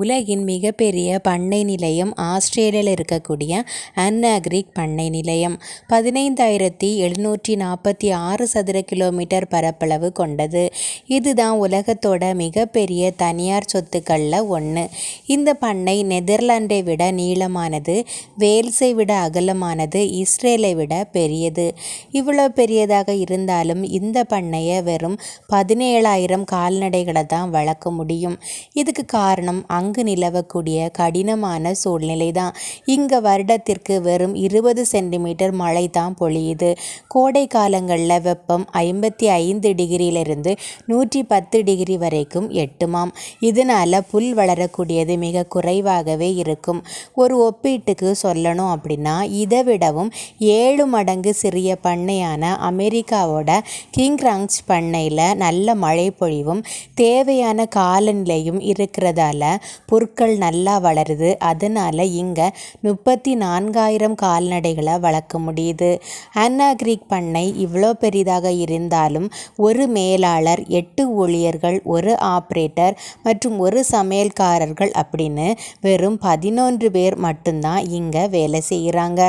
உலகின் மிகப்பெரிய பண்ணை நிலையம் ஆஸ்திரேலியாவில் இருக்கக்கூடிய அன்னா கிரீக் பண்ணை நிலையம் 15,746 சதுர கிலோமீட்டர் பரப்பளவு கொண்டது. இதுதான் உலகத்தோட மிகப்பெரிய தனியார் சொத்துக்களில் ஒன்று. இந்த பண்ணை நெதர்லாண்டை விட நீளமானது, வேல்ஸை விட அகலமானது, இஸ்ரேலை விட பெரியது. இவ்வளோ பெரியதாக இருந்தாலும் இந்த பண்ணையை வெறும் 17,000 கால்நடைகளை தான் வளர்க்க முடியும். இதுக்கு காரணம் அங்கு நிலவக்கூடிய கடினமான சூழ்நிலை தான். இங்கே வருடத்திற்கு வெறும் 20 சென்டிமீட்டர் மழை தான் பொழியுது. கோடை காலங்களில் வெப்பம் 55 டிகிரியிலிருந்து 110 டிகிரி வரைக்கும் எட்டுமாம். இதனால் புல் வளரக்கூடியது மிக குறைவாகவே இருக்கும். ஒரு ஒப்பீட்டுக்கு சொல்லணும் அப்படின்னா இதை விடவும் 7 மடங்கு சிறிய பண்ணையான அமெரிக்காவோட கிங் ரஞ்ச் பண்ணையில் நல்ல மழை பொழிவும் தேவையான காலநிலையும் இருக்கிறதால புற்கள் நல்லா வளருது. அதனால் இங்கே 34,000 கால்நடைகளை வளர்க்க முடியுது. அன்னா கிரீக் பண்ணை இவ்வளோ பெரிதாக இருந்தாலும் ஒரு மேலாளர், 8 ஊழியர்கள், ஒரு ஆப்ரேட்டர் மற்றும் ஒரு சமையல்காரர்கள் அப்படின்னு வெறும் 11 பேர் மட்டும்தான் இங்கே வேலை செய்கிறாங்க.